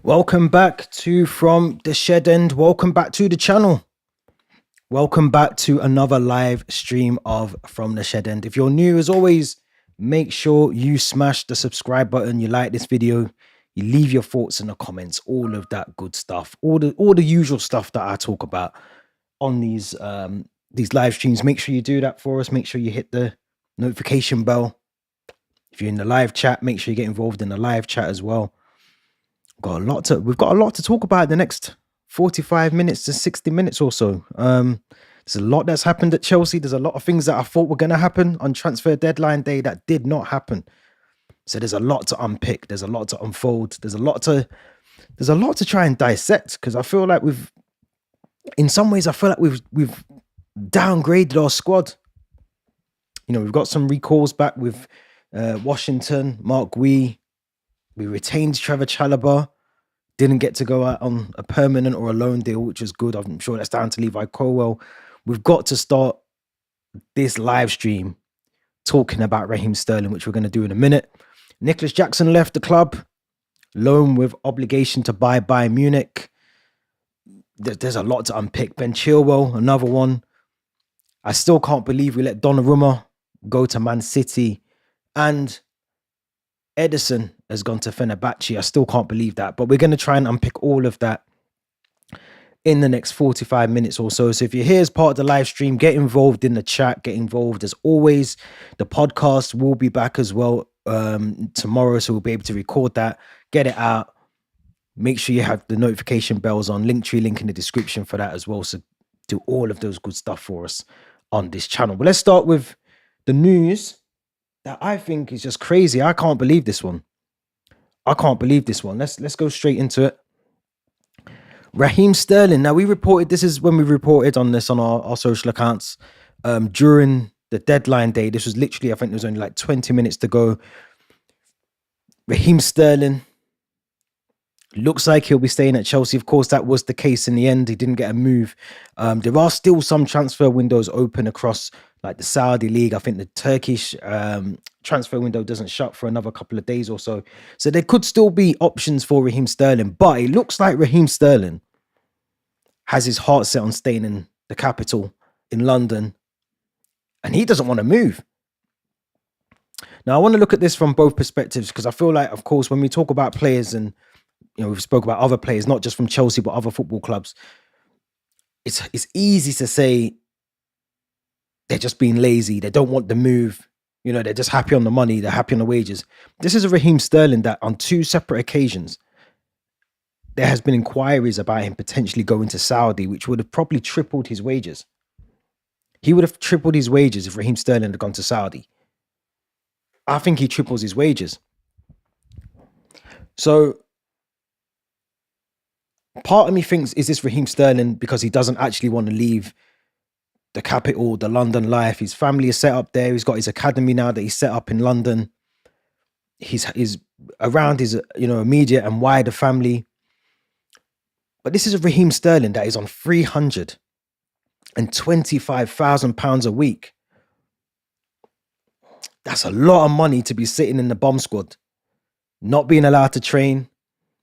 Welcome back to From the Shed End. Welcome back to the channel. Welcome back to another live stream of From the Shed End. If you're new, as always, make sure you smash the subscribe button. You like this video, you leave your thoughts in the comments, all of that good stuff, all the usual stuff that I talk about on these live streams. Make sure you do that for us. Make sure you hit the notification bell. If you're in the live chat, make sure you get involved in the live chat as well. We've got a lot to talk about in the next 45 minutes to 60 minutes or so. There's a lot that's happened at Chelsea. There's a lot of things that I thought were going to happen on transfer deadline day that did not happen. So there's a lot to unpick. There's a lot to unfold. There's a lot to try and dissect, because I feel like we've downgraded our squad. You know, we've got some recalls back with Washington, Mark Gui. We retained Trevor Chalobah, didn't get to go out on a permanent or a loan deal, which is good. I'm sure that's down to Levi Colwell. We've got to start this live stream talking about Raheem Sterling, which we're going to do in a minute. Nicholas Jackson left the club, loan with obligation to buy Bayern Munich. There's a lot to unpick. Ben Chilwell, another one. I still can't believe we let Donnarumma go to Man City, and Edison has gone to Fenerbahce. I still can't believe that, but we're going to try and unpick all of that in the next 45 minutes or so. So if you're here as part of the live stream, get involved in the chat, get involved as always. The podcast will be back as well tomorrow, so we'll be able to record that, get it out. Make sure you have the notification bells on. Linktree link in the description for that as well. So do all of those good stuff for us on this channel. But let's start with the news that I think is just crazy. I can't believe this one. Let's go straight into it. Raheem Sterling. Now, this is when we reported on this on our social accounts during the deadline day. This was literally, I think there was only like 20 minutes to go. Raheem Sterling looks like he'll be staying at Chelsea. Of course, that was the case in the end. He didn't get a move. There are still some transfer windows open across like the Saudi League. I think the Turkish transfer window doesn't shut for another couple of days or so. So there could still be options for Raheem Sterling. But it looks like Raheem Sterling has his heart set on staying in the capital, in London. And he doesn't want to move. Now, I want to look at this from both perspectives, because I feel like, of course, when we talk about players, and we've spoke about other players, not just from Chelsea, but other football clubs, it's easy to say they're just being lazy. They don't want the move. They're just happy on the money. They're happy on the wages. This is a Raheem Sterling that on two separate occasions, there has been inquiries about him potentially going to Saudi, which would have probably tripled his wages. He would have tripled his wages if Raheem Sterling had gone to Saudi. I think he triples his wages. So part of me thinks, is this Raheem Sterling because he doesn't actually want to leave the capital, the London life? His family is set up there. He's got his academy now that he's set up in London. He's around his immediate and wider family. But this is a Raheem Sterling that is on £325,000 a week. That's a lot of money to be sitting in the bomb squad, not being allowed to train,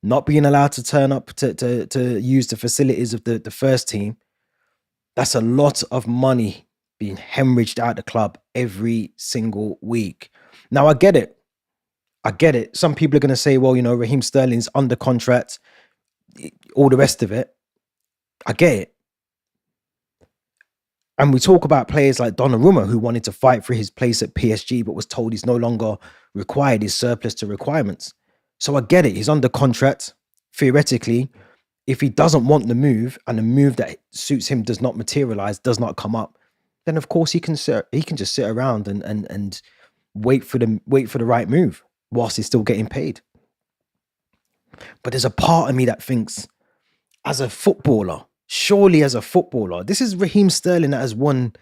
not being allowed to turn up to use the facilities of the first team. That's a lot of money being hemorrhaged out of the club every single week. Now, I get it. Some people are going to say, well, Raheem Sterling's under contract, all the rest of it. I get it. And we talk about players like Donnarumma, who wanted to fight for his place at PSG, but was told he's no longer required, he's surplus to requirements. So I get it. He's under contract. Theoretically, if he doesn't want the move, and the move that suits him does not materialize, does not come up, then of course he can just sit around and wait for the right move whilst he's still getting paid. But there's a part of me that thinks, as a footballer, surely as a footballer, this is Raheem Sterling that has won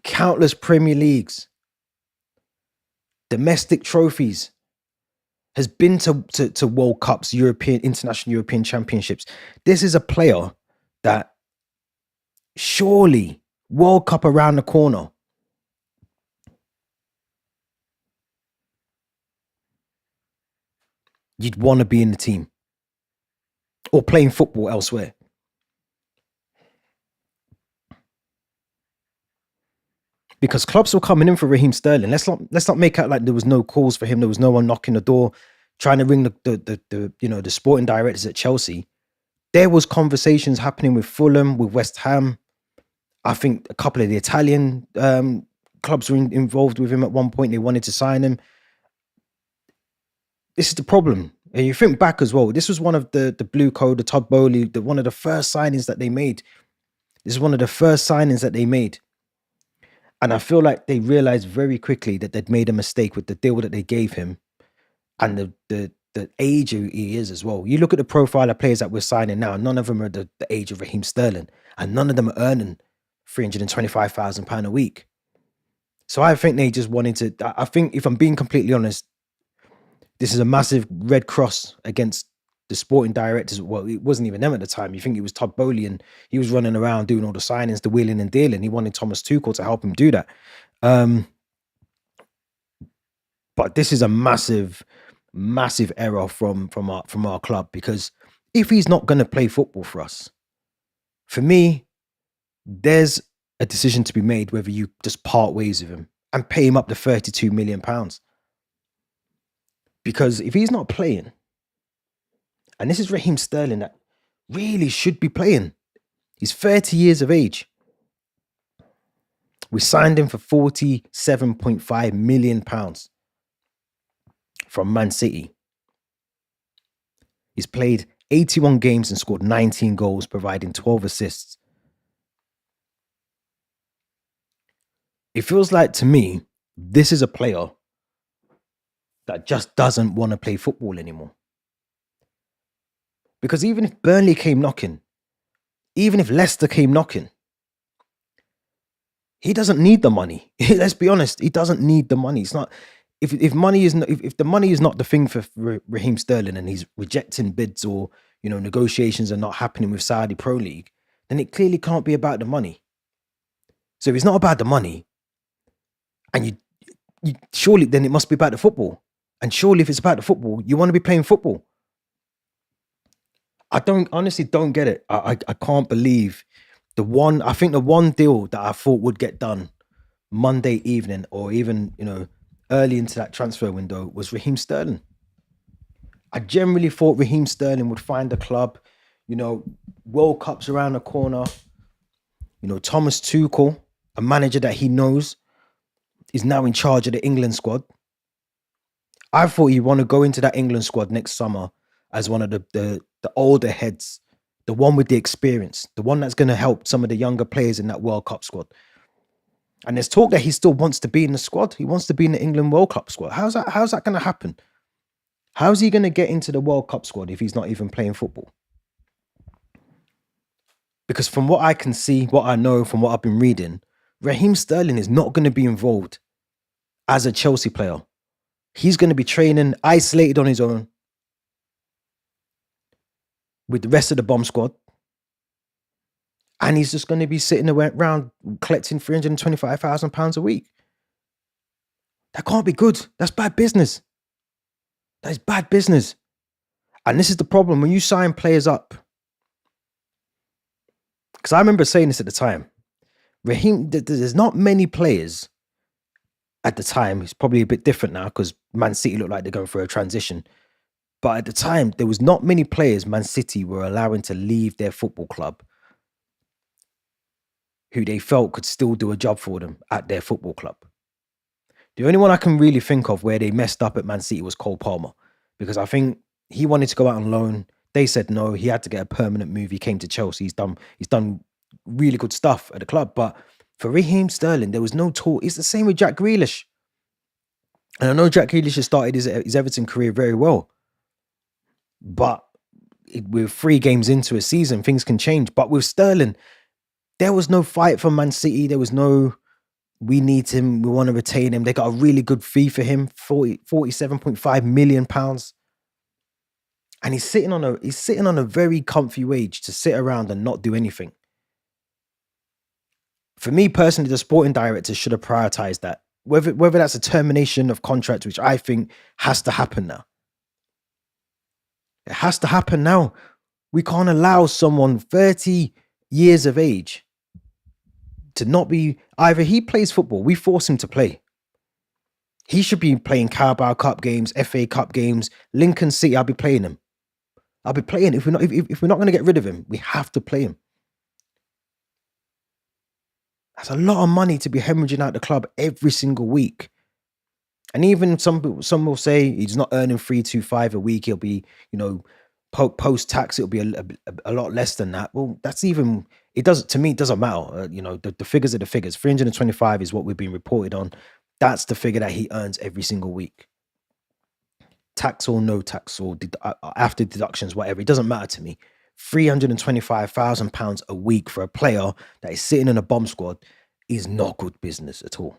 countless Premier Leagues, domestic trophies, has been to World Cups, international European championships. This is a player that surely, World Cup around the corner, you'd want to be in the team. or playing football elsewhere. Because clubs were coming in for Raheem Sterling. Let's not make out like there was no calls for him. There was no one knocking the door trying to ring the sporting directors at Chelsea. There was conversations happening with Fulham, with West Ham. I think a couple of the Italian clubs were involved with him at one point. They wanted to sign him. This is the problem. And you think back as well. This was one of the Blue Code, the Todd Bowley, one of the first signings that they made. This is one of the first signings that they made. And I feel like they realized very quickly that they'd made a mistake with the deal that they gave him and the age he is as well. You look at the profile of players that we're signing now, none of them are the age of Raheem Sterling, and none of them are earning £325,000 a week. So I think they just wanted to, I think if I'm being completely honest, this is a massive red cross against the sporting directors. Well, it wasn't even them at the time. You think it was Todd Bowley, and he was running around doing all the signings, the wheeling and dealing. He wanted Thomas Tuchel to help him do that. But this is a massive, massive error from our club, because if he's not going to play football for us, for me, there's a decision to be made whether you just part ways with him and pay him up to £32 million. Because if he's not playing, and this is Raheem Sterling that really should be playing, he's 30 years of age. We signed him for £47.5 million from Man City. He's played 81 games and scored 19 goals, providing 12 assists. It feels like, to me, this is a player that just doesn't want to play football anymore. Because even if Burnley came knocking, even if Leicester came knocking, he doesn't need the money. Let's be honest, he doesn't need the money. It's not, if the money is not the thing for Raheem Sterling, and he's rejecting bids, or negotiations are not happening with Saudi Pro League, then it clearly can't be about the money. So if it's not about the money, and you surely, then it must be about the football. And surely if it's about the football, you want to be playing football. I honestly don't get it. I can't believe I think the one deal that I thought would get done Monday evening, or even, early into that transfer window, was Raheem Sterling. I generally thought Raheem Sterling would find a club, World Cup's around the corner. Thomas Tuchel, a manager that he knows, is now in charge of the England squad. I thought he'd want to go into that England squad next summer as one of the older heads, the one with the experience, the one that's going to help some of the younger players in that World Cup squad. And there's talk that he still wants to be in the squad. He wants to be in the England World Cup squad. How's that going to happen? How's he going to get into the World Cup squad if he's not even playing football? Because from what I can see, what I know, from what I've been reading, Raheem Sterling is not going to be involved as a Chelsea player. He's going to be training isolated on his own with the rest of the bomb squad. And he's just going to be sitting around collecting £325,000 a week. That can't be good. That's bad business. That is bad business. And this is the problem when you sign players up. Because I remember saying this at the time. Raheem, there's not many players at the time. It's probably a bit different now because Man City look like they're going through a transition. But at the time, there was not many players Man City were allowing to leave their football club who they felt could still do a job for them at their football club. The only one I can really think of where they messed up at Man City was Cole Palmer, because I think he wanted to go out on loan. They said no. He had to get a permanent move. He came to Chelsea. He's done really good stuff at the club. But for Raheem Sterling, there was no talk. It's the same with Jack Grealish. And I know Jack Grealish has started his Everton career very well. But with 3 games into a season, things can change. But with Sterling, there was no fight for Man City. There was no, we need him, we want to retain him. They got a really good fee for him, £47.5 million. And he's sitting on a very comfy wage to sit around and not do anything. For me personally, the sporting director should have prioritized that. Whether that's a termination of contract, which I think has to happen now. It has to happen now. We can't allow someone 30 years of age to not be, either he plays football, we force him to play. He should be playing Carabao Cup games, FA Cup games, Lincoln City. I'll be playing him. I'll be playing. If we're not going to get rid of him, we have to play him. That's a lot of money to be hemorrhaging out the club every single week. And even some will say he's not earning 325 a week. He'll be, post tax, it'll be a lot less than that. Well, that's even, it doesn't matter. The figures are the figures. 325 is what we've been reported on. That's the figure that he earns every single week. Tax or no tax or after deductions, whatever, it doesn't matter to me. £325,000 a week for a player that is sitting in a bomb squad is not good business at all.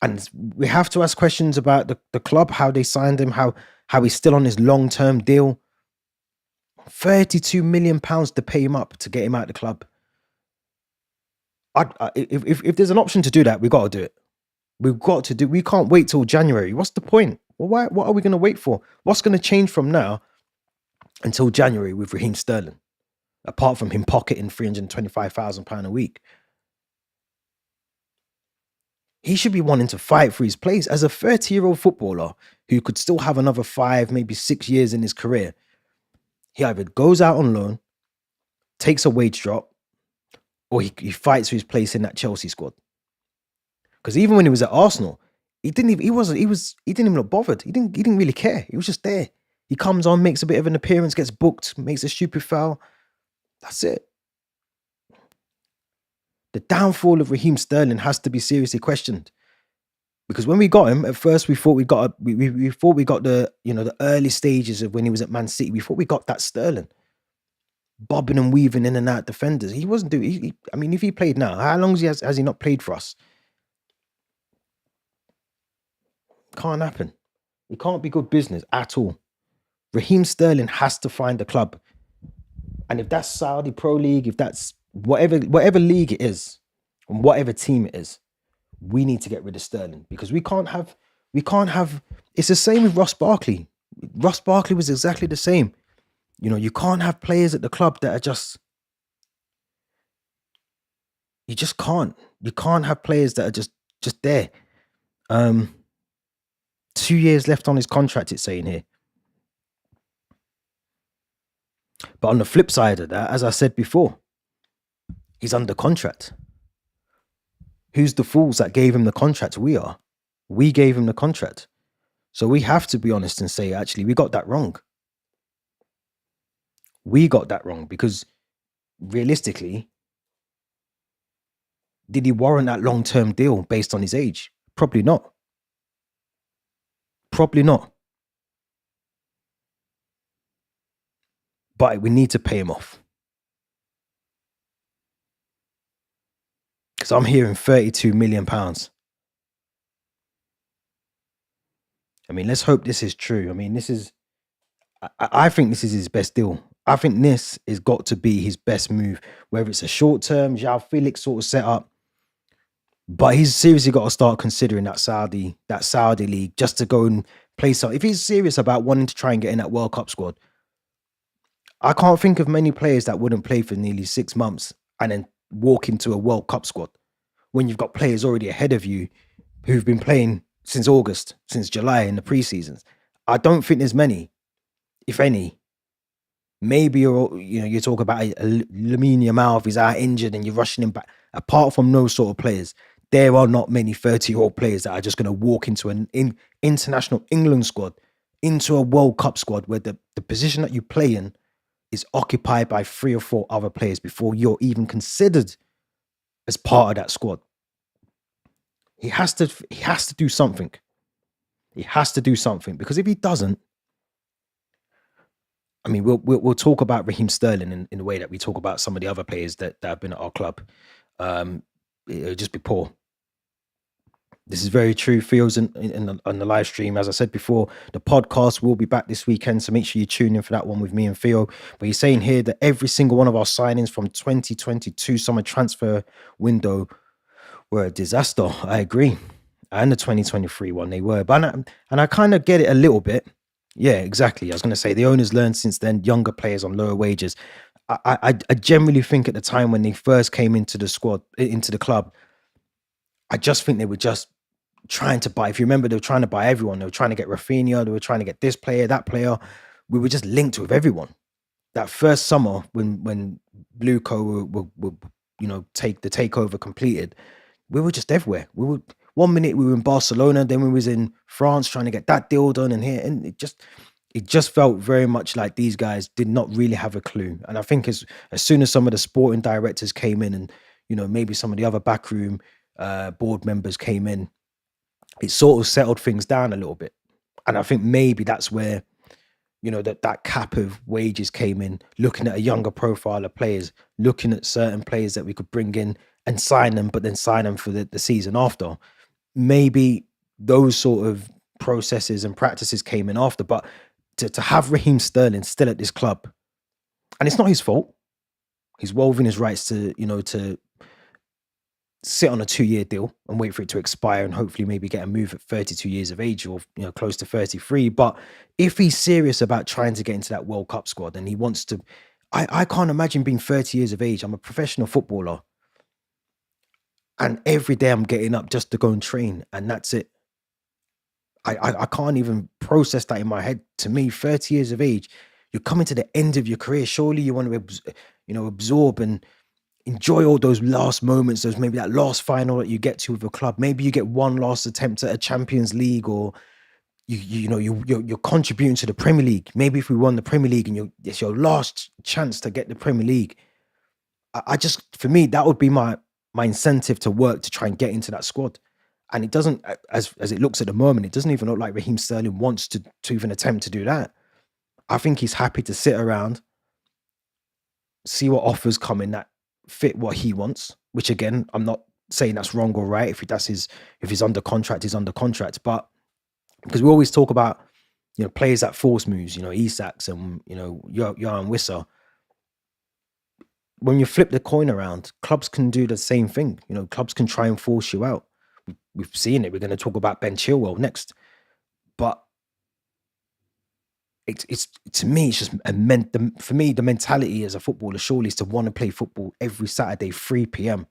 And we have to ask questions about the club, how they signed him, how he's still on his long-term deal. £32 million to pay him up to get him out of the club. If there's an option to do that, we've got to do it. We can't wait till January. What's the point? Well, what are we going to wait for? What's going to change from now until January with Raheem Sterling? Apart from him pocketing £325,000 a week. He should be wanting to fight for his place as a 30-year-old footballer who could still have another 5, maybe 6 years in his career. He either goes out on loan, takes a wage drop, or he fights for his place in that Chelsea squad. Because even when he was at Arsenal, he didn't even look bothered. He didn't really care. He was just there. He comes on, makes a bit of an appearance, gets booked, makes a stupid foul. That's it. The downfall of Raheem Sterling has to be seriously questioned. Because when we got him, at first we thought we got the the early stages of when he was at Man City. We thought we got that Sterling, bobbing and weaving in and out defenders. He wasn't doing. If he played now, how long has he not played for us? Can't happen. It can't be good business at all. Raheem Sterling has to find a club, and if that's Saudi Pro League, if that's whatever league it is, and whatever team it is, we need to get rid of Sterling because we can't have. It's the same with Ross Barkley. Ross Barkley was exactly the same. You can't have players at the club that are just. You just can't. You can't have players that are just there. 2 years left on his contract, it's saying here. But on the flip side of that, as I said before, he's under contract. Who's the fools that gave him the contract? We are. We gave him the contract. So we have to be honest and say, actually, we got that wrong. We got that wrong because realistically, did he warrant that long-term deal based on his age? Probably not. Probably not. But we need to pay him off. Because I'm hearing £32 million. Let's hope this is true. I think this is his best deal. I think this has got to be his best move, whether it's a short-term João Felix sort of setup. But he's seriously got to start considering that Saudi league just to go and play some. If he's serious about wanting to try and get in that World Cup squad, I can't think of many players that wouldn't play for nearly 6 months and then walk into a World Cup squad when you've got players already ahead of you who've been playing since August, since July in the pre-seasons. I don't think there's many, if any. Maybe you talk about Lamine Yamal if he's out injured and you're rushing him back. Apart from those sort of players, there are not many 30-year-old players that are just going to walk into an international England squad, into a World Cup squad where the position that you play in is occupied by 3 or 4 other players before you're even considered as part of that squad. He has to do something. He has to do something because if he doesn't, we'll talk about Raheem Sterling in the way that we talk about some of the other players that have been at our club. It'll just be poor. This is very true. Theo's on the live stream. As I said before, the podcast will be back this weekend, so make sure you tune in for that one with me and Theo. But he's saying here that every single one of our signings from 2022 summer transfer window were a disaster. I agree. And the 2023 one, they were. But I kind of get it a little bit Yeah, exactly. I was going to say the owners learned since then, younger players on lower wages. I generally think at the time when they first came into the squad, into the club, I just think they were just trying to buy. If you remember, they were trying to buy everyone. They were trying to get Rafinha. They were trying to get this player, that player. We were just linked with everyone. That first summer when Blueco were take the takeover completed, we were just everywhere. We were 1 minute we were in Barcelona, then we was in France trying to get that deal done, and here, and it just felt very much like these guys did not really have a clue. And I think as soon as some of the sporting directors came in, and maybe some of the other backroom board members came in, it sort of settled things down a little bit. And I think maybe that's where that cap of wages came in, looking at a younger profile of players, looking at certain players that we could bring in and sign them, but then sign them for the season after. Maybe those sort of processes and practices came in after. But to have Raheem Sterling still at this club, and it's not his fault. He's well within his rights to sit on a 2-year deal and wait for it to expire and hopefully maybe get a move at 32 years of age, or close to 33. But if he's serious about trying to get into that World Cup squad and he wants to, I can't imagine being 30 years of age. I'm a professional footballer and every day I'm getting up just to go and train, and that's it. I can't even process that in my head. To me, 30 years of age, you're coming to the end of your career. Surely you want to absorb and enjoy all those last moments. There's maybe that last final that you get to with a club. Maybe you get one last attempt at a Champions League, or you're contributing to the Premier League. Maybe if we won the Premier League and it's your last chance to get the Premier League, I just, for me, that would be my incentive to work to try and get into that squad. And it doesn't, as it looks at the moment, it doesn't even look like Raheem Sterling wants to even attempt to do that. I think he's happy to sit around, see what offers come in that fit what he wants. Which again, I'm not saying that's wrong or right. If he's under contract, he's under contract. But because we always talk about players that force moves, Isaks and Johan Wissa. When you flip the coin around, clubs can do the same thing. Clubs can try and force you out. We've seen it. We're going to talk about Ben Chilwell next. But it's to me, it's just for me, the mentality as a footballer surely is to want to play football every Saturday, 3 p.m.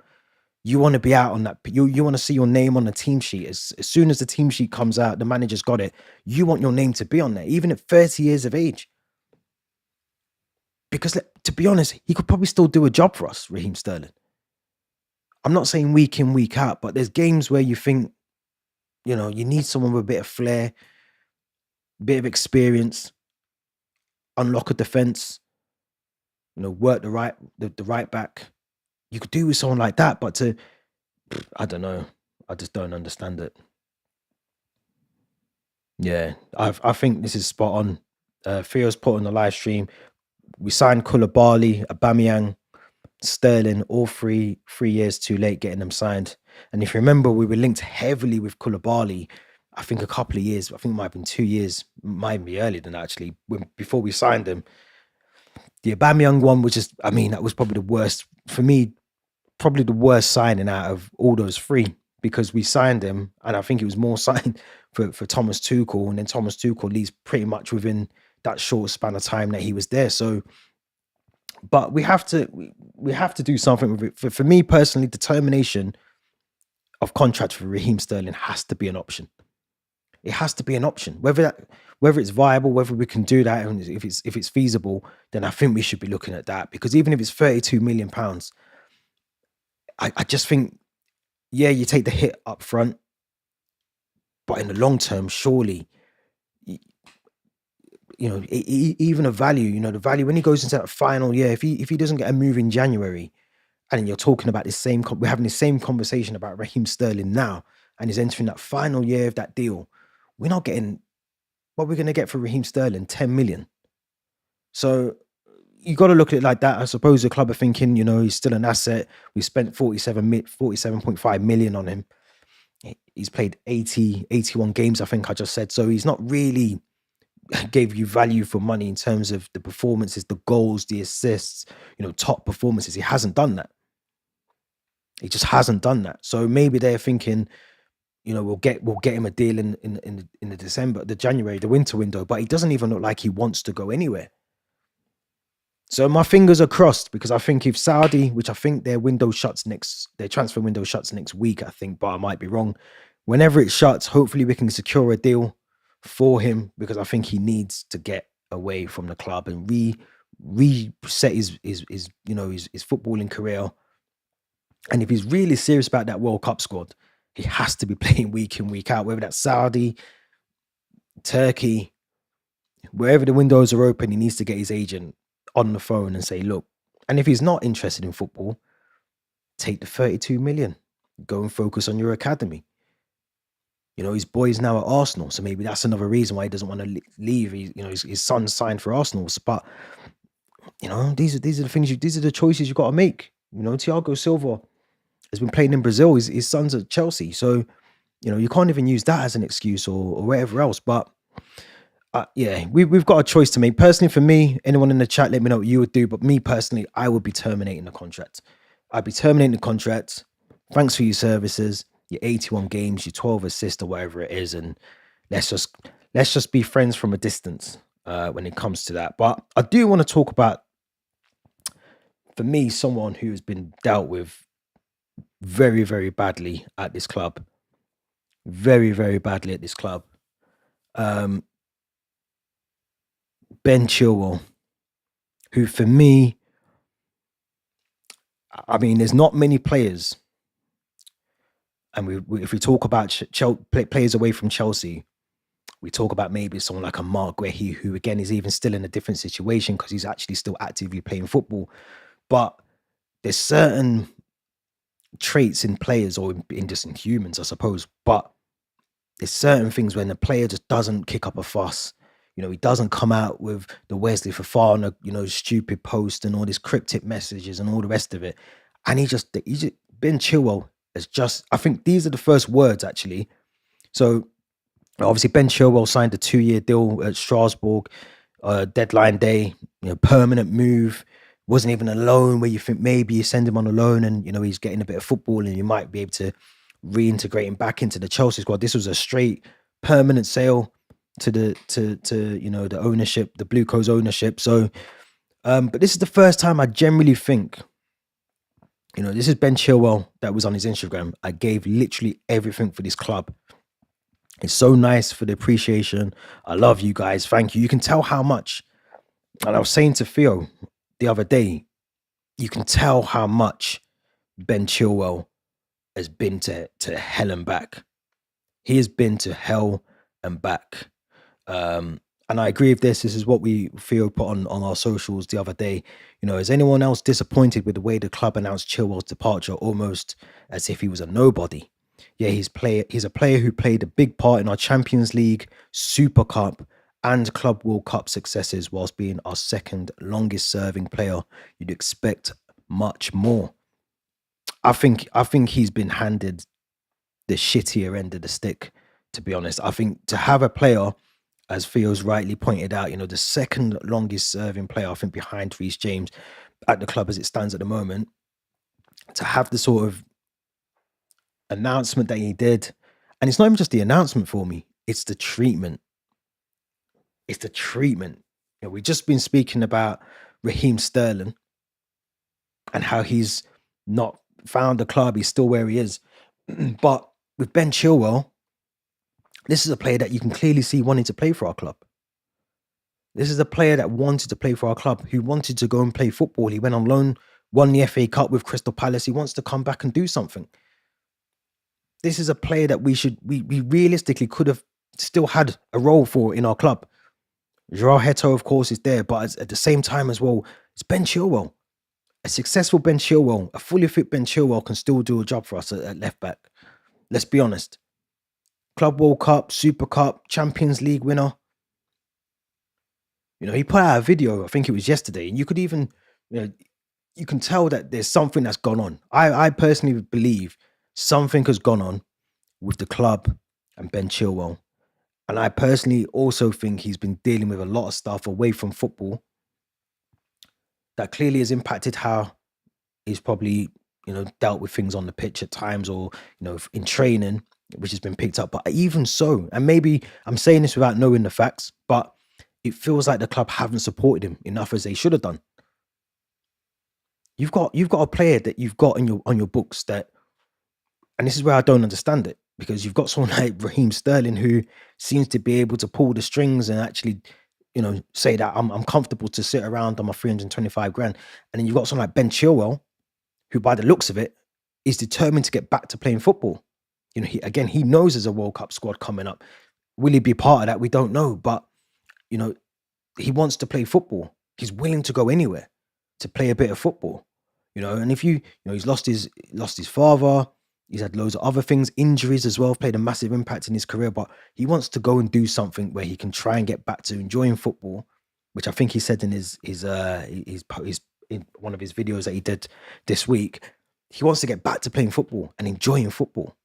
You want to be out on that. You want to see your name on the team sheet. As soon as the team sheet comes out, the manager's got it. You want your name to be on there, even at 30 years of age. Because to be honest, he could probably still do a job for us, Raheem Sterling. I'm not saying week in, week out, but there's games where you think, you need someone with a bit of flair, bit of experience, unlock a defense, work the right back. You could do with someone like that, but I don't know. I just don't understand it. Yeah, I think this is spot on. Theo's put on the live stream. We signed Koulibaly, Aubameyang, Sterling, all 3 years too late getting them signed. And if you remember, we were linked heavily with Koulibaly. I think a couple of years. I think it might have been 2 years. Might be earlier than that, actually. Before we signed him, the Aubameyang one was just. I mean, that was probably the worst for me. Probably the worst signing out of all those three, because we signed him, and I think it was more signed for Thomas Tuchel, and then Thomas Tuchel leaves pretty much within that short span of time that he was there. So, but we have to do something with it. For me personally, the termination of contract for Raheem Sterling has to be an option. It has to be an option. Whether it's viable, whether we can do that, and if it's feasible, then I think we should be looking at that. Because even if it's 32 million pounds, I just think, yeah, you take the hit up front, but in the long term, surely, even a value, the value when he goes into that final year, if he doesn't get a move in January, and you're talking about we're having the same conversation about Raheem Sterling now, and he's entering that final year of that deal, we're not getting what we're going to get for Raheem Sterling, 10 million. So you got to look at it like that. I suppose the club are thinking, he's still an asset. We spent 47.5 million on him. He's played 81 games, I think I just said. So he's not really gave you value for money in terms of the performances, the goals, the assists, top performances. He hasn't done that. He just hasn't done that. So maybe they're thinking, we'll get him a deal in the January, the winter window, but he doesn't even look like he wants to go anywhere. So my fingers are crossed, because I think if Saudi, which I think their transfer window shuts next week, I think, but I might be wrong. Whenever it shuts, hopefully we can secure a deal for him, because I think he needs to get away from the club and reset his footballing career. And if he's really serious about that World Cup squad, he has to be playing week in, week out, whether that's Saudi, Turkey, wherever the windows are open. He needs to get his agent on the phone and say, look, and if he's not interested in football, take the 32 million, go and focus on your academy. His boy's now at Arsenal, so maybe that's another reason why he doesn't want to leave. His son signed for Arsenal, but these are the things these are the choices you got to make. Thiago Silva has been playing in Brazil. His son's at Chelsea, so you can't even use that as an excuse or whatever else. But yeah, we've got a choice to make. Personally, for me, anyone in the chat, let me know what you would do. But me personally, I would be terminating the contract. I'd be terminating the contract. Thanks for your services, your 81 games, your 12 assists, or whatever it is, and let's just be friends from a distance when it comes to that. But I do want to talk about, for me, someone who has been dealt with very, very badly at this club. Very, very badly at this club. Ben Chilwell, who for me, I mean, there's not many players, and if we talk about players away from Chelsea, we talk about maybe someone like a Mark Guehi, who again is even still in a different situation because he's actually still actively playing football. But there's certain traits in players, or in humans, I suppose. But there's certain things when the player just doesn't kick up a fuss. He doesn't come out with the Wesley Fofana, stupid post and all these cryptic messages and all the rest of it. And he just Ben Chilwell is just, I think these are the first words actually. So obviously Ben Chilwell signed a 2-year deal at Strasbourg, deadline day, permanent move. Wasn't even a loan where you think maybe you send him on a loan and he's getting a bit of football and you might be able to reintegrate him back into the Chelsea squad. This was a straight permanent sale to the ownership, the Blue Coats ownership. So but this is the first time I generally think, this is Ben Chilwell that was on his Instagram. I gave literally everything for this club. It's so nice for the appreciation. I love you guys. Thank you. You can tell how much, and I was saying to Theo the other day, you can tell how much Ben Chilwell has been to hell and back. He has been to hell and back. And I agree with this. This is what Theo put on our socials the other day. Is anyone else disappointed with the way the club announced Chilwell's departure, almost as if he was a nobody? Yeah, he's a player who played a big part in our Champions League, Super Cup, and Club World Cup successes, whilst being our second longest serving player. You'd expect much more. I think he's been handed the shittier end of the stick, to be honest. I think to have a player, as Theo's rightly pointed out, the second longest serving player, I think, behind Reece James at the club as it stands at the moment, to have the sort of announcement that he did, and it's not even just the announcement for me, it's the treatment. It's the treatment. We've just been speaking about Raheem Sterling and how he's not found a club, he's still where he is. But with Ben Chilwell, this is a player that you can clearly see wanting to play for our club. This is a player that wanted to play for our club, who wanted to go and play football. He went on loan, won the FA Cup with Crystal Palace. He wants to come back and do something. This is a player that we realistically could have still had a role for in our club. Joao Heto, of course, is there, but at the same time as well, it's Ben Chilwell. A successful Ben Chilwell, a fully fit Ben Chilwell can still do a job for us at left back. Let's be honest. Club World Cup, Super Cup, Champions League winner. He put out a video, I think it was yesterday, and you could even, you can tell that there's something that's gone on. I personally believe something has gone on with the club and Ben Chilwell. And I personally also think he's been dealing with a lot of stuff away from football that clearly has impacted how he's probably, dealt with things on the pitch at times, or, in training. which has been picked up. But even so, and maybe I'm saying this without knowing the facts, but it feels like the club haven't supported him enough as they should have done. You've got a player that you've got on your books that, and this is where I don't understand it, because you've got someone like Raheem Sterling who seems to be able to pull the strings and actually, say that I'm comfortable to sit around on my 325 grand. And then you've got someone like Ben Chilwell, who by the looks of it is determined to get back to playing football. He knows there's a World Cup squad coming up. Will he be part of that? We don't know, but you know, he wants to play football. He's willing to go anywhere to play a bit of football. And if he's lost his father, he's had loads of other things, injuries as well, played a massive impact in his career, but he wants to go and do something where he can try and get back to enjoying football, which I think he said in his in one of his videos that he did this week. He wants to get back to playing football and enjoying football.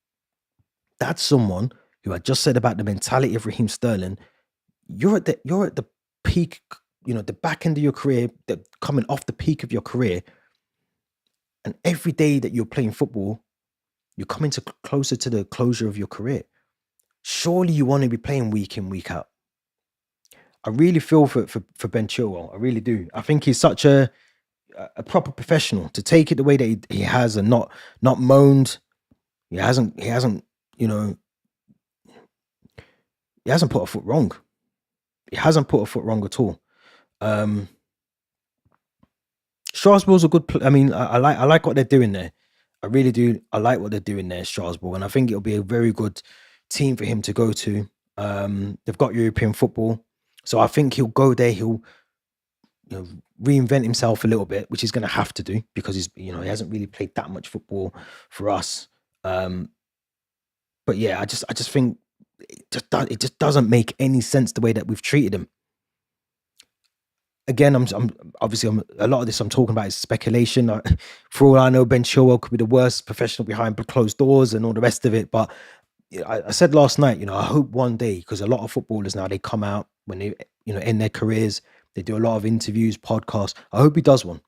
That's someone who I just said about the mentality of Raheem Sterling. You're at the peak, the back end of your career, coming off the peak of your career, and every day that you're playing football, you're coming closer to the closure of your career. Surely you want to be playing week in, week out. I really feel for Ben Chilwell. I really do. I think he's such a proper professional to take it the way that he has, and not moaned. He hasn't put a foot wrong. He hasn't put a foot wrong at all. Strasbourg's a good. I like what they're doing there. I really do. I like what they're doing there, Strasbourg, and I think it'll be a very good team for him to go to. They've got European football, so I think he'll go there. He'll reinvent himself a little bit, which he's going to have to do because he hasn't really played that much football for us. But yeah, I just think it just doesn't make any sense the way that we've treated him. Again, I'm obviously a lot of this I'm talking about is speculation. For all I know, Ben Chilwell could be the worst professional behind closed doors and all the rest of it. But I said last night, I hope one day, because a lot of footballers now, they come out when they end their careers, they do a lot of interviews, podcasts. I hope he does one.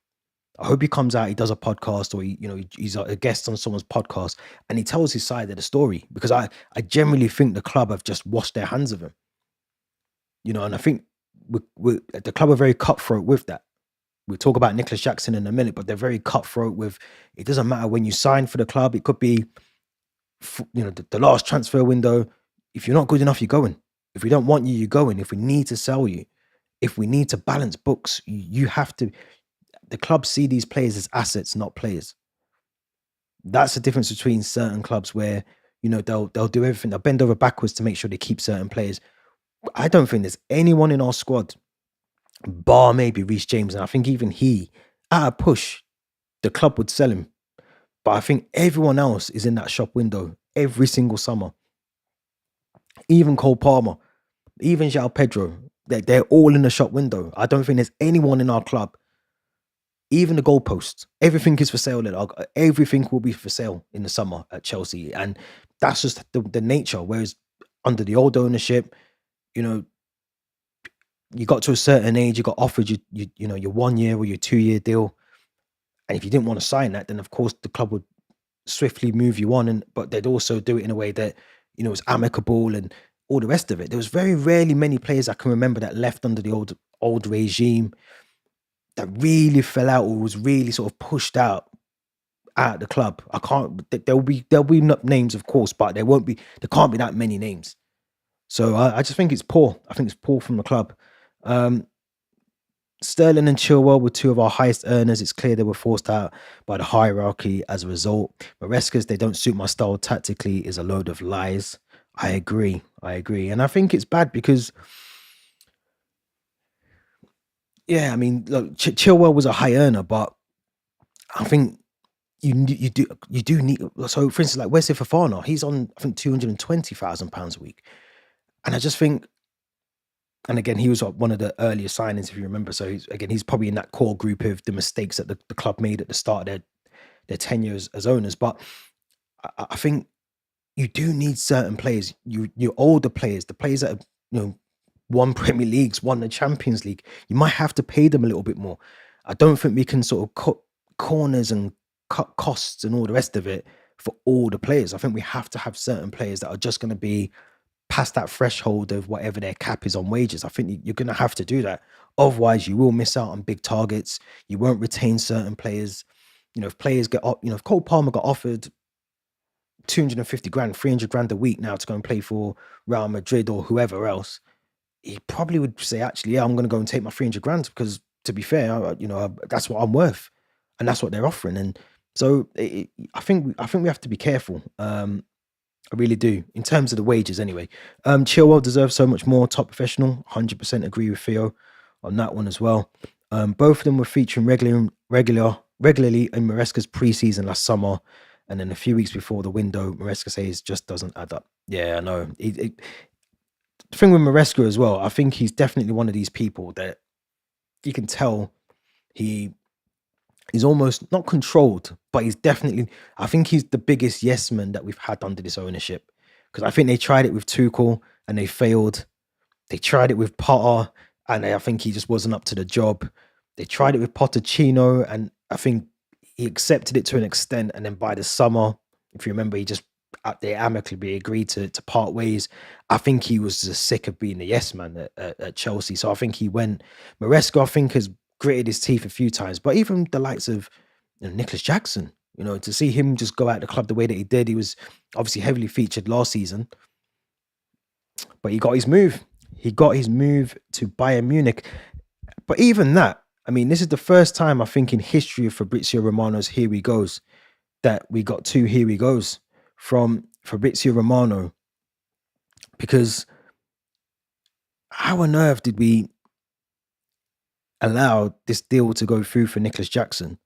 I hope he comes out, he does a podcast, or he's a guest on someone's podcast, and he tells his side of the story, because I generally think the club have just washed their hands of him. And I think the club are very cutthroat with that. We'll talk about Nicholas Jackson in a minute, but they're very cutthroat with, it doesn't matter when you sign for the club. It could be, the last transfer window. If you're not good enough, you're going. If we don't want you, you're going. If we need to sell you, if we need to balance books, you have to. The clubs see these players as assets, not players. That's the difference between certain clubs where, they'll do everything. They'll bend over backwards to make sure they keep certain players. I don't think there's anyone in our squad, bar maybe Reece James, and I think even he, at a push, the club would sell him. But I think everyone else is in that shop window every single summer. Even Cole Palmer, even João Pedro, they're all in the shop window. I don't think there's anyone in our club, even the goalposts, everything is for sale. Everything will be for sale in the summer at Chelsea. And that's just the nature. Whereas under the old ownership, you got to a certain age, you got offered your 1 year or your 2 year deal. And if you didn't want to sign that, then of course the club would swiftly move you on. But they'd also do it in a way that, was amicable and all the rest of it. There was very rarely many players I can remember that left under the old regime that really fell out or was really sort of pushed out at the club. There'll be names, of course, but there can't be that many names. So I just think it's poor. I think it's poor from the club. Sterling and Chilwell were two of our highest earners. It's clear they were forced out by the hierarchy as a result. Maresca's, they don't suit my style tactically, is a load of lies. I agree. And I think it's bad because, yeah, look, Chilwell was a high earner, but I think you do need. So, for instance, like Wesley Fofana, he's on, I think, £220,000 a week. And I just think, and again, he was one of the earlier signings, if you remember. So he's probably in that core group of the mistakes that the club made at the start of their tenure as owners. But I think you do need certain players, your older players, the players that have, won Premier Leagues, won the Champions League. You might have to pay them a little bit more. I don't think we can sort of cut corners and cut costs and all the rest of it for all the players. I think we have to have certain players that are just going to be past that threshold of whatever their cap is on wages. I think you're going to have to do that. Otherwise, you will miss out on big targets. You won't retain certain players. If players if Cole Palmer got offered 250 grand, 300 grand a week now to go and play for Real Madrid or whoever else, he probably would say, actually, yeah, I'm going to go and take my 300 grand because, to be fair, that's what I'm worth, and that's what they're offering. And so I think we have to be careful. I really do, in terms of the wages anyway. Chilwell deserves so much more. Top professional, 100% agree with Theo on that one as well. Both of them were featuring regularly in Maresca's preseason last summer, and then a few weeks before the window, Maresca says just doesn't add up. Yeah, I know. The thing with Maresca as well, I think he's definitely one of these people that you can tell he's almost not controlled, but I think he's the biggest yes man that we've had under this ownership. Because I think they tried it with Tuchel and they failed. They tried it with Potter and I think he just wasn't up to the job. They tried it with Pochettino and I think he accepted it to an extent. And then by the summer, if you remember, they amicably agreed to part ways. I think he was just sick of being the yes man at Chelsea. So I think he went. Maresca, I think, has gritted his teeth a few times, but even the likes of Nicholas Jackson, to see him just go out the club the way that he did, he was obviously heavily featured last season, but he got his move. He got his move to Bayern Munich. But even that, I mean, this is the first time I think in history of Fabrizio Romano's Here We Goes that we got two Here We Goes from Fabrizio Romano, because how on earth did we allow this deal to go through for Nicholas Jackson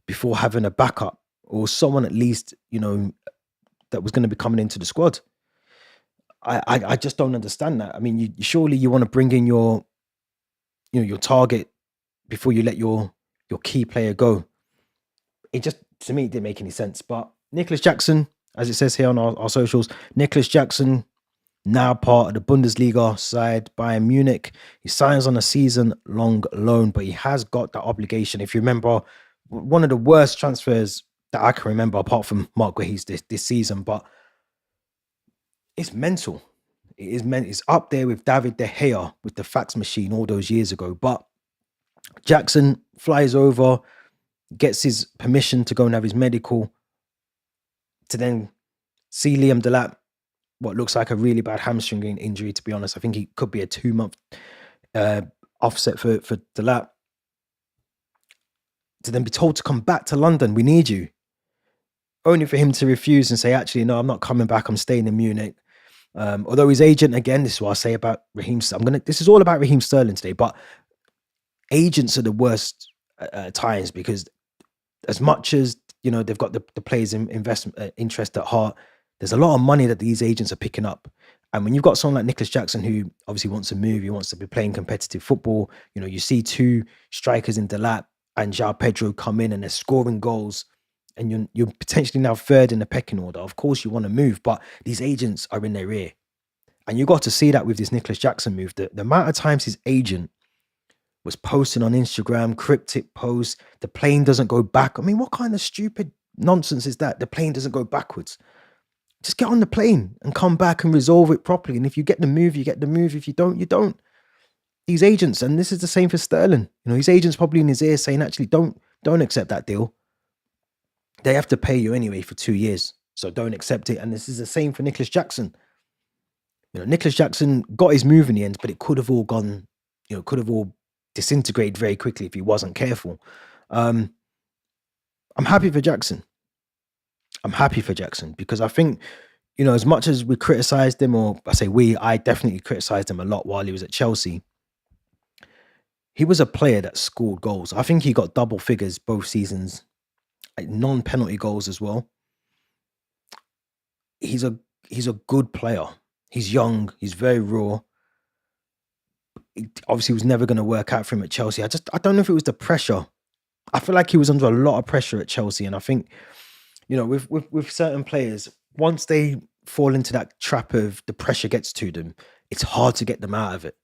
before having a backup or someone at least, that was going to be coming into the squad? I just don't understand that. I mean, surely you want to bring in your target before you let your key player go. It just, to me, it didn't make any sense. But Nicholas Jackson, as it says here on our socials, Nicholas Jackson, now part of the Bundesliga side, Bayern Munich. He signs on a season-long loan, but he has got that obligation. If you remember, one of the worst transfers that I can remember, apart from Mark Guehi's this season, but it's mental. It's up there with David De Gea with the fax machine all those years ago. But Jackson flies over, gets his permission to go and have his medical, to then see Liam Delap, what looks like a really bad hamstring injury, to be honest. I think he could be a 2-month offset for Delap. To then be told to come back to London, we need you. Only for him to refuse and say, actually, no, I'm not coming back, I'm staying in Munich. Although his agent, again, this is what I say about Raheem. This is all about Raheem Sterling today, but agents are the worst at times, because as much as they've got the players' investment interest at heart, there's a lot of money that these agents are picking up. And when you've got someone like Nicholas Jackson, who obviously wants to move, he wants to be playing competitive football, you see two strikers in Delap and João Pedro come in and they're scoring goals, and you're potentially now third in the pecking order. Of course you want to move, but these agents are in their ear. And you got to see that with this Nicholas Jackson move. The amount of times his agent was posting on Instagram, cryptic posts, the plane doesn't go back. I mean, what kind of stupid nonsense is that? The plane doesn't go backwards. Just get on the plane and come back and resolve it properly. And if you get the move, you get the move. If you don't, you don't. These agents, and this is the same for Sterling. His agent's probably in his ear saying, actually, don't accept that deal. They have to pay you anyway for 2 years, so don't accept it. And this is the same for Nicholas Jackson. Nicholas Jackson got his move in the end, but it could have all gone, could have all disintegrated very quickly if he wasn't careful. I'm happy for Jackson. I'm happy for Jackson because I think, as much as we criticized him, or I definitely criticized him a lot while he was at Chelsea, he was a player that scored goals. I think he got double figures both seasons, like non-penalty goals as well. He's a good player. He's young. He's very raw. It obviously was never going to work out for him at Chelsea. I don't know if it was the pressure. I feel like he was under a lot of pressure at Chelsea, and I think, with certain players, once they fall into that trap of the pressure gets to them, it's hard to get them out of it.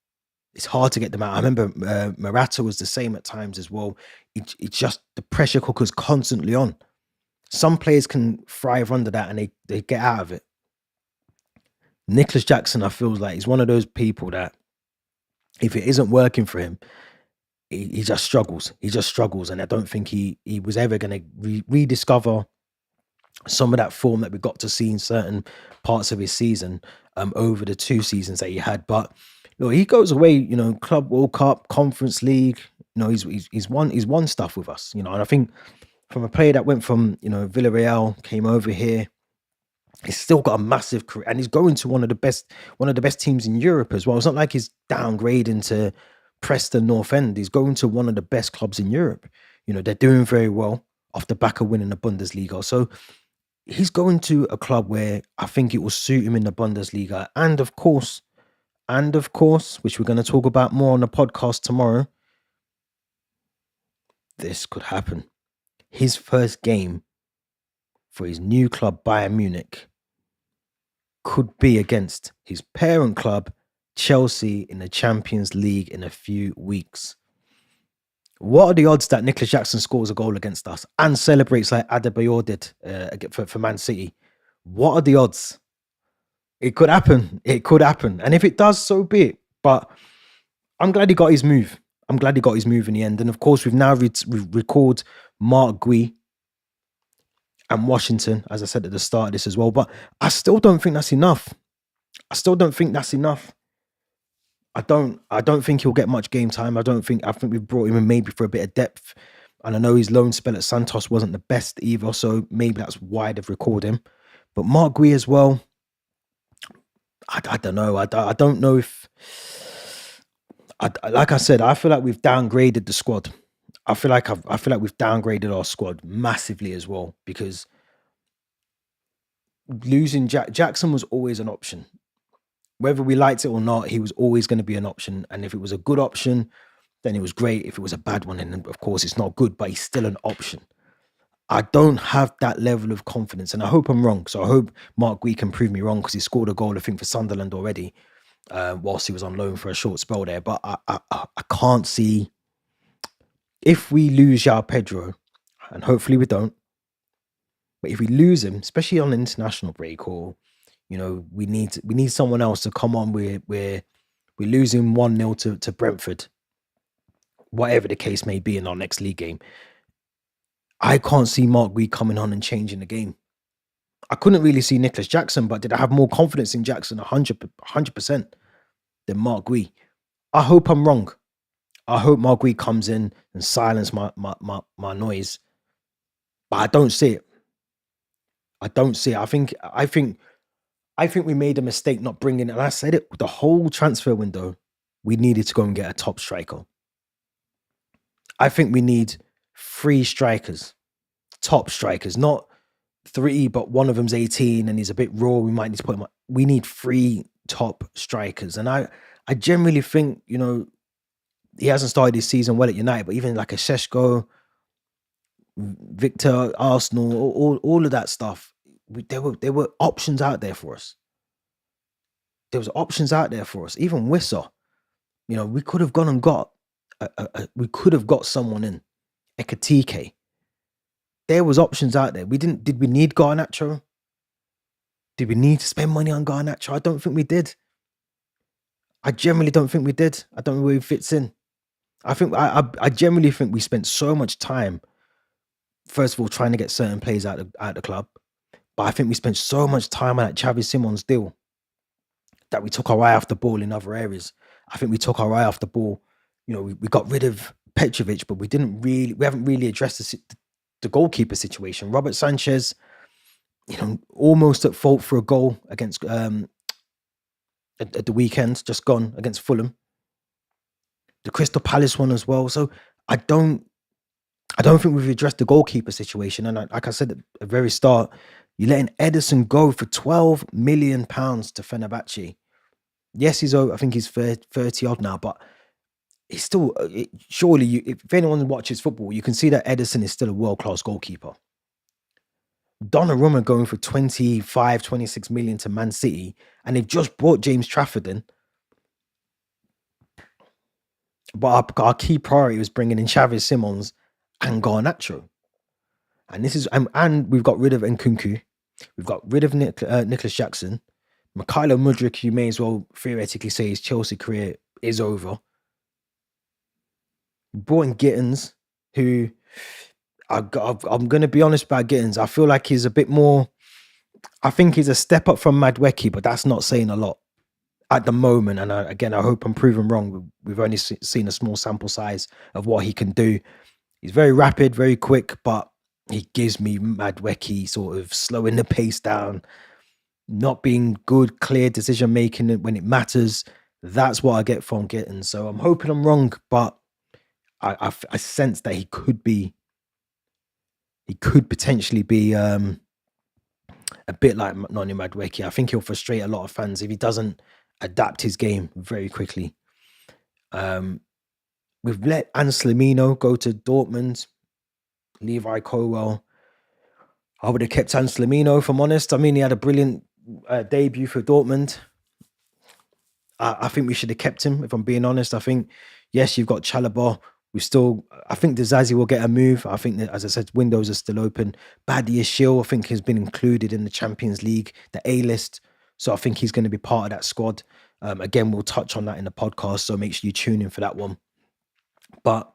It's hard to get them out. I remember Morata was the same at times as well. It's just the pressure cooker's constantly on. Some players can thrive under that and they get out of it. Nicholas Jackson, I feel like he's one of those people that if it isn't working for him, he just struggles. He just struggles, and I don't think he was ever going to rediscover some of that form that we got to see in certain parts of his season over the 2 seasons that he had. But he goes away, Club World Cup, Conference League. He's won stuff with us, and I think from a player that went from Villarreal, came over here, he's still got a massive career, and he's going to one of the best teams in Europe as well. It's not like he's downgrading to Preston North End. He's going to one of the best clubs in Europe. They're doing very well off the back of winning the Bundesliga. So he's going to a club where I think it will suit him in the Bundesliga. And of course, which we're going to talk about more on the podcast tomorrow, this could happen. His first game for his new club, Bayern Munich, could be against his parent club, Chelsea, in the Champions League in a few weeks. What are the odds that Nicholas Jackson scores a goal against us and celebrates like Adebayor did for Man City? What are the odds? It could happen. It could happen. And if it does, so be it. But I'm glad he got his move. I'm glad he got his move in the end. And of course, we've now recalled Mark Gui and Washington, as I said at the start of this as well. But I still don't think that's enough. I don't think he'll get much game time. I think we've brought him in maybe for a bit of depth. And I know his loan spell at Santos wasn't the best either, so maybe that's why they've recalled him. But Mark Gui as well, I don't know. I don't know if... like I said, I feel like we've downgraded the squad. I feel like we've downgraded our squad massively as well, because losing Jackson was always an option. Whether we liked it or not, he was always going to be an option. And if it was a good option, then it was great. If it was a bad one, then of course it's not good, but he's still an option. I don't have that level of confidence, and I hope I'm wrong. So I hope Mark Gui can prove me wrong, because he scored a goal, I think, for Sunderland already, whilst he was on loan for a short spell there. But I can't see, if we lose João Pedro, and hopefully we don't, but if we lose him, especially on an international break, or we need someone else to come on. We're losing 1-0 to Brentford, whatever the case may be in our next league game. I can't see Mark Gui coming on and changing the game. I couldn't really see Nicholas Jackson, but did I have more confidence in Jackson 100% than Mark Gui? I hope I'm wrong. I hope Mark Gui comes in and silence my noise, but I don't see it. I don't see it. I think we made a mistake not bringing, and I said it, the whole transfer window, we needed to go and get a top striker. I think we need 3 strikers, top strikers, not 3, but one of them's 18 and he's a bit raw. We might need to put him on. We need 3 top strikers. And I generally think, he hasn't started his season well at United, but even like a Šeško, Victor, Arsenal, all of that stuff, there were options out there for us. There was options out there for us. Even Wissa, we could have gone and got we could have got someone in Ekatike. There was options out there. Did we need Garnacho? Did we need to spend money on Garnacho? I don't think we did. I generally don't think we did. I don't know where he fits in. I generally think we spent so much time, first of all, trying to get certain players out the club. But I think we spent so much time on that Xavi Simons deal that we took our eye off the ball in other areas. I think we took our eye off the ball. We got rid of Petrovic, but we haven't really addressed the goalkeeper situation. Robert Sanchez, almost at fault for a goal against at the weekend, just gone, against Fulham. The Crystal Palace one as well. So I don't think we've addressed the goalkeeper situation. And like I said at the very start, you're letting Ederson go for £12 million to Fenerbahce. Yes, I think he's 30 odd now, but he's still, surely, if anyone watches football, you can see that Ederson is still a world-class goalkeeper. Donnarumma going for 25, 26 million to Man City, and they've just brought James Trafford in. But our key priority was bringing in Xavi Simons and Garnacho. And this is and we've got rid of Nkunku. We've got rid of Nicholas Jackson. Mikhailo Mudryk, you may as well theoretically say his Chelsea career is over. Brought in Gittins, who I'm going to be honest about Gittins. I feel like he's a bit more. I think he's a step up from Madueke, but that's not saying a lot at the moment. And again, I hope I'm proven wrong. We've only seen a small sample size of what he can do. He's very rapid, very quick, but he gives me Madueke sort of slowing the pace down, not being good, clear decision making when it matters. That's what I get from Gittins. So I'm hoping I'm wrong, but I sense that he could potentially be a bit like Noni Madueke. I think he'll frustrate a lot of fans if he doesn't adapt his game very quickly. We've let Anselmino go to Dortmund, Levi Colwell. I would have kept Anselmino, if I'm honest. I mean, he had a brilliant debut for Dortmund. I think we should have kept him, if I'm being honest. I think, yes, you've got Chalobah. I think Dizazi will get a move. I think that, as I said, windows are still open. Badiashile, I think, has been included in the Champions League, the A-list. So I think he's going to be part of that squad. Again, we'll touch on that in the podcast, so make sure you tune in for that one. But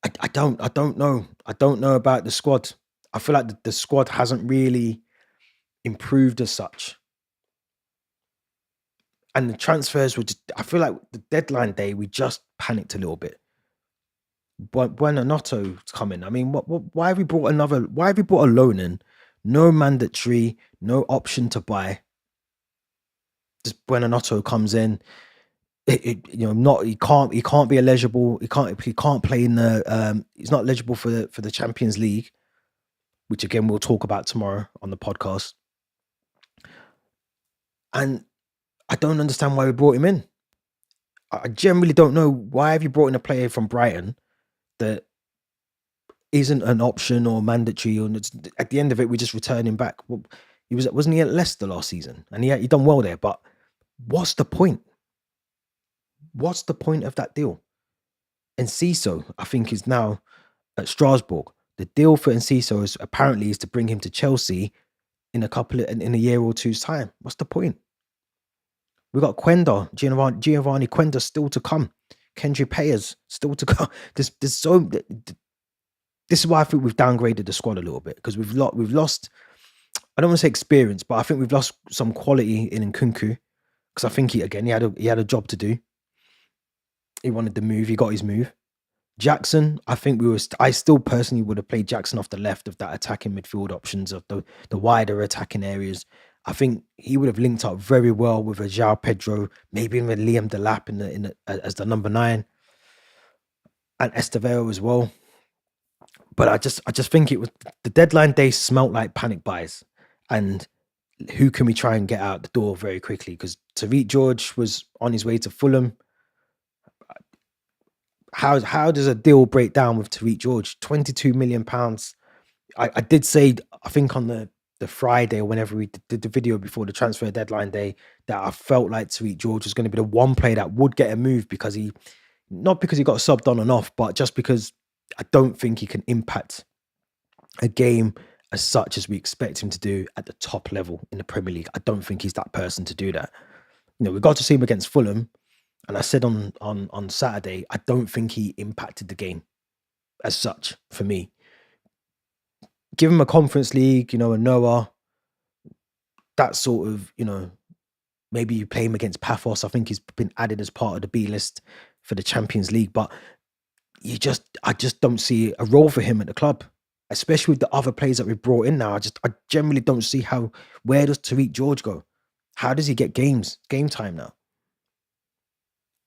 I don't know. I don't know about the squad. I feel like the squad hasn't really improved as such. And the transfers were just, I feel like the deadline day, we just panicked a little bit. But BANOUTTTE's coming. I mean, why have we brought a loan in? No mandatory, no option to buy. Just BANOUTTTE comes in. He can't be eligible. He can't play in the he's not eligible for the Champions League, which again we'll talk about tomorrow on the podcast. And I don't understand why we brought him in. I generally don't know. Why have you brought in a player from Brighton that isn't an option or mandatory? And at the end of it, we just return him back. Well, wasn't he at Leicester last season? And he done well there. But what's the point? What's the point of that deal? Enciso, I think, is now at Strasbourg. The deal for Enciso is apparently to bring him to Chelsea in a year or two's time. What's the point? We've got Giovanni Quenda still to come. Kendry Payers still to come. This is why I think we've downgraded the squad a little bit, because we've lost. I don't want to say experience, but I think we've lost some quality in Nkunku, because I think he had a job to do. He wanted the move. He got his move. Jackson, I think I still personally would have played Jackson off the left of that attacking midfield options of the wider attacking areas. I think he would have linked up very well with a João Pedro, maybe even with Liam Delap as the number 9, and Estevao as well. But I just think it was the deadline day smelt like panic buys, and who can we try and get out the door very quickly? Because Tariq George was on his way to Fulham. How does a deal break down with Tariq George? £22 million. I did say, I think on the Friday or whenever we did the video before the transfer deadline day, that I felt like Tariq George was going to be the one player that would get a move, because not because he got subbed on and off, but just because I don't think he can impact a game as such as we expect him to do at the top level in the Premier League. I don't think he's that person to do that. We got to see him against Fulham, and I said on Saturday, I don't think he impacted the game as such for me. Give him a Conference League, a Noah, that sort of, maybe you play him against Paphos. I think he's been added as part of the B list for the Champions League, but I just don't see a role for him at the club, especially with the other players that we've brought in now. I generally don't see where does Tariq George go? How does he get game time now?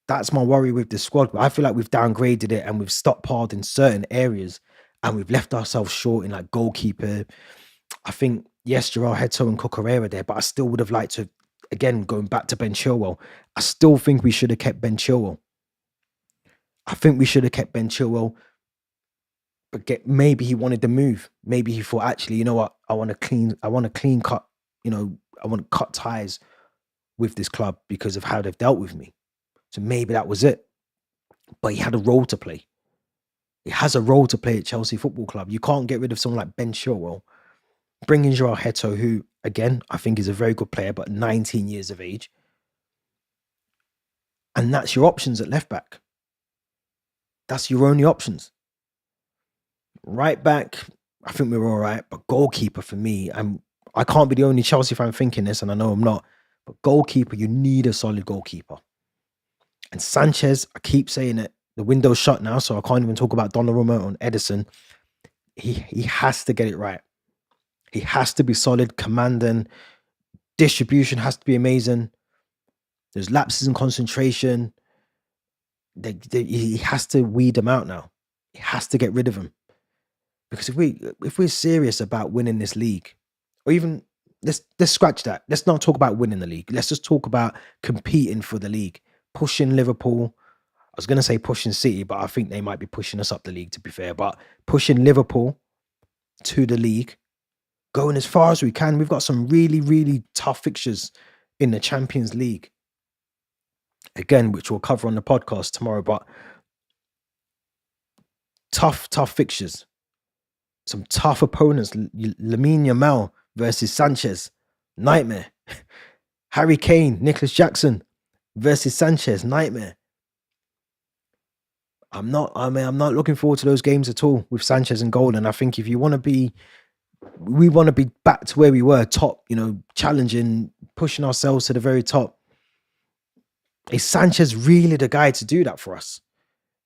That's my worry with the squad. I feel like we've downgraded it and we've stockpiled in certain areas, and we've left ourselves short in like goalkeeper. I think, yes, João Heto and Cucurella there, but I still would have liked to, again, going back to Ben Chilwell, I still think we should have kept Ben Chilwell. But maybe he wanted to move. Maybe he thought, actually, you know what? I want a clean cut, I want to cut ties with this club because of how they've dealt with me. So maybe that was it. But he had a role to play. He has a role to play at Chelsea Football Club. You can't get rid of someone like Ben Chilwell. Bring in Joao Heto, who, again, I think is a very good player, but 19 years of age. And that's your options at left back. That's your only options. Right back, I think we're all right. But goalkeeper for me, I can't be the only Chelsea fan thinking this, and I know I'm not. But goalkeeper, you need a solid goalkeeper. And Sanchez, I keep saying it, the window's shut now, so I can't even talk about Donnarumma and Edison. He has to get it right. He has to be solid, commanding. Distribution has to be amazing. There's lapses in concentration. He has to weed them out now. He has to get rid of them. Because if we're serious about winning this league, or even let's scratch that. Let's not talk about winning the league. Let's just talk about competing for the league, pushing Liverpool. I was going to say pushing City, but I think they might be pushing us up the league, to be fair. But pushing Liverpool to the league, going as far as we can. We've got some really, really tough fixtures in the Champions League. Again, which we'll cover on the podcast tomorrow, but tough fixtures. Some tough opponents. Lamine Yamal versus Sanchez. Nightmare. Harry Kane, Nicholas Jackson versus Sanchez. Nightmare. I'm not looking forward to those games at all with Sanchez and goal. And I think if you want to be, we want to be back to where we were, top, challenging, pushing ourselves to the very top. Is Sanchez really the guy to do that for us?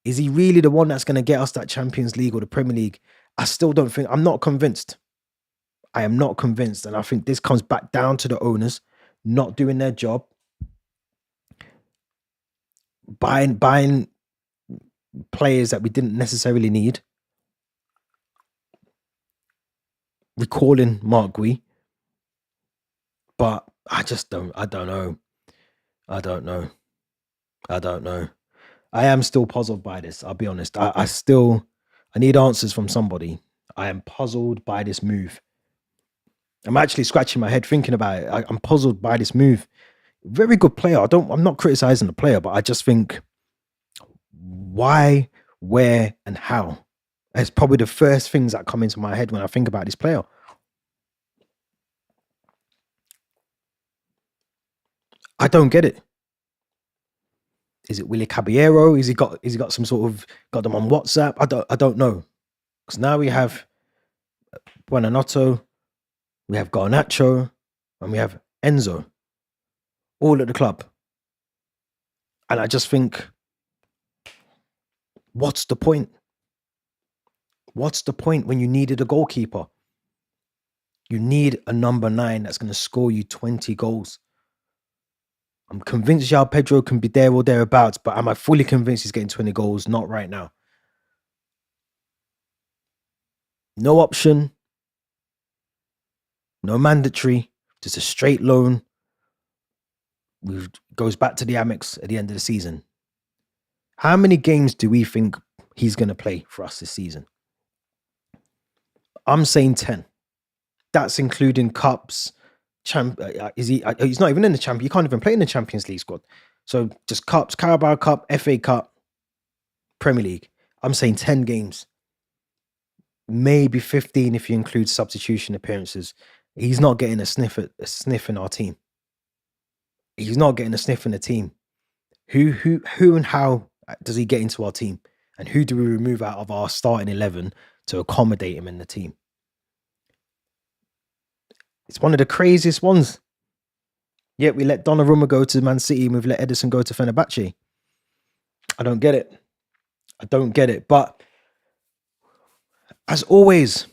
Is he really the one that's going to get us that Champions League or the Premier League? I still don't think, I'm not convinced. I am not convinced. And I think this comes back down to the owners not doing their job. Buying players that we didn't necessarily need. Recalling Mark Gui. But I don't know. I am still puzzled by this. I'll be honest. I need answers from somebody. I am puzzled by this move. I'm actually scratching my head thinking about it. I'm puzzled by this move. Very good player. I'm not criticizing the player, but I just think why, where, and how. It's probably the first things that come into my head when I think about this player. I don't get it. Is it Willie Caballero? Is he got some sort of, got them on WhatsApp? I don't know. Because now we have BANOUTTE, we have Garnacho, and we have Enzo, all at the club. And I just think, what's the point? What's the point when you needed a goalkeeper? You need a number 9 that's going to score you 20 goals. I'm convinced João Pedro can be there or thereabouts, but am I fully convinced he's getting 20 goals? Not right now. No option. No mandatory. Just a straight loan. Goes back to the Amex at the end of the season. How many games do we think he's going to play for us this season? I'm saying 10. That's including cups. He's not even in the champion. You can't even play in the Champions League squad. So just cups, Carabao Cup, FA Cup, Premier League. I'm saying 10 games. Maybe 15 if you include substitution appearances. He's not getting a sniff in our team. He's not getting a sniff in the team. Who and how does he get into our team? And who do we remove out of our starting 11 to accommodate him in the team? It's one of the craziest ones. Yet we let Donnarumma go to Man City and we've let Edison go to Fenerbahce. I don't get it. But as always,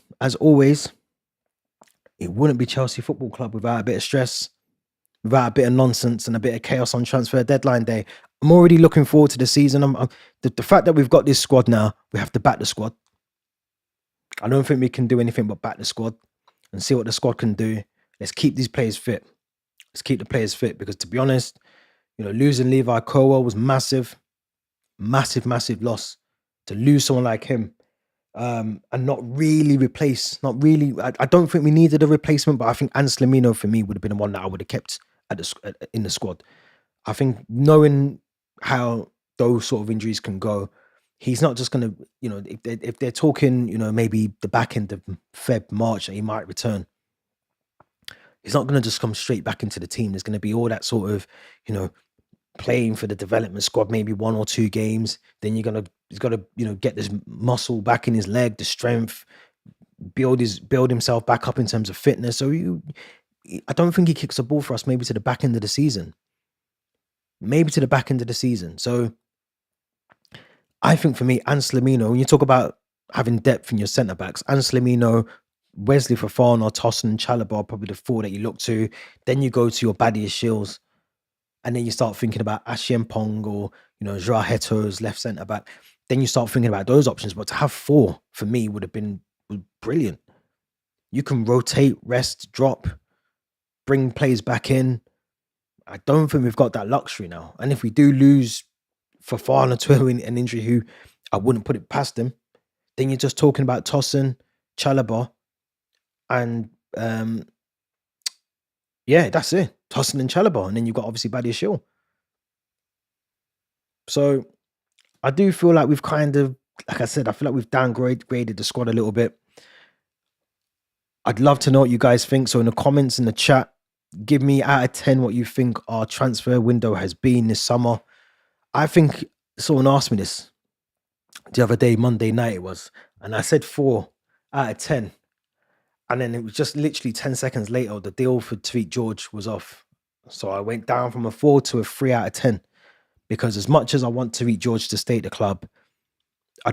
it wouldn't be Chelsea Football Club without a bit of stress, without a bit of nonsense and a bit of chaos on transfer deadline day. I'm already looking forward to the season. The fact that we've got this squad now, we have to back the squad. I don't think we can do anything but back the squad and see what the squad can do. Let's keep these players fit. Let's keep the players fit because, to be honest, losing Levi Colwill was massive loss. To lose someone like him and not really replace, I don't think we needed a replacement, but I think Anslamino for me would have been the one that I would have kept in the squad. I think knowing how those sort of injuries can go, He's not just gonna, if they're talking, maybe the back end of Feb, March that he might return, he's not gonna just come straight back into the team. There's gonna be all that sort of, you know, playing for the development squad, maybe 1 or 2 games. Then he's gotta, get this muscle back in his leg, the strength, build himself back up in terms of fitness. So I don't think he kicks the ball for us maybe to the back end of the season. Maybe to the back end of the season. So I think for me, and Slimino, when you talk about having depth in your centre backs, and Slimino, Wesley Fofana, Tosin, and Chalobah are probably the four that you look to. Then you go to your Badia Shields, and then you start thinking about Ashiempong or Joao Heto's left centre back. Then you start thinking about those options. But to have four for me would have been brilliant. You can rotate, rest, drop, bring players back in. I don't think we've got that luxury now. And if we do lose Fofana to an injury, who I wouldn't put it past him, then you're just talking about Tosin, Chalobah, and yeah, that's it. Tosin and Chalobah, and then you've got obviously Badia Shield. So I do feel like we've kind of, like I said, I feel like we've downgraded the squad a little bit. I'd love to know what you guys think. So in the comments, in the chat, give me out of 10 what you think our transfer window has been this summer. I think someone asked me this the other day, Monday night it was, and I said 4 out of 10. And then it was just literally 10 seconds later, the deal for Tweet George was off. So I went down from a 4 to a 3 out of 10. Because as much as I want Tweet George to stay at the club, I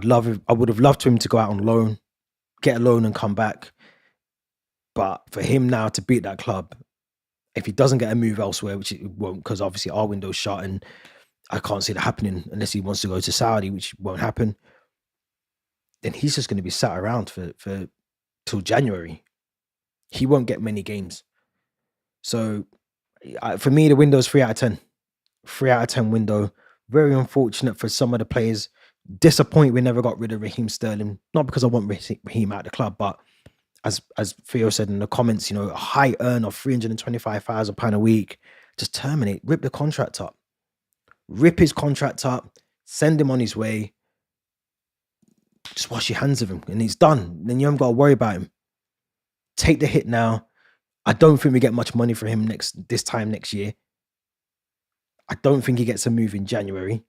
would have loved for him to go out on loan, get a loan and come back. But for him now to be at that club, if he doesn't get a move elsewhere, which it won't, because obviously our window's shut and I can't see that happening unless he wants to go to Saudi, which won't happen, then he's just going to be sat around for till January. He won't get many games. So for me, the window's 3 out of 10. 3 out of 10 window. Very unfortunate for some of the players. Disappointed we never got rid of Raheem Sterling. Not because I want Raheem out of the club, but as Theo said in the comments, a high earn of £325,000 a week. Just terminate, rip the contract up. Rip his contract up, send him on his way. Just wash your hands of him and he's done. Then you haven't got to worry about him. Take the hit now. I don't think we get much money for him this time next year. I don't think he gets a move in January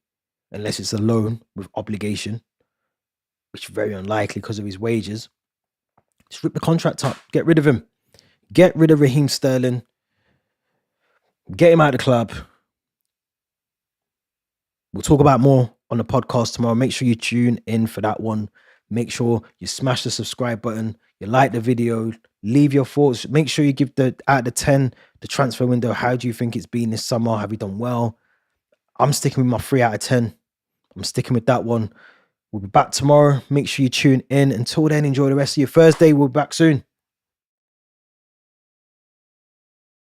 unless it's a loan with obligation, which is very unlikely because of his wages. Just rip the contract up. Get rid of him. Get rid of Raheem Sterling. Get him out of the club. We'll talk about more on the podcast tomorrow. Make sure you tune in for that one. Make sure you smash the subscribe button. You like the video. Leave your thoughts. Make sure you give out of the 10, the transfer window. How do you think it's been this summer? Have you done well? I'm sticking with my 3 out of 10. I'm sticking with that one. We'll be back tomorrow. Make sure you tune in. Until then, enjoy the rest of your Thursday. We'll be back soon.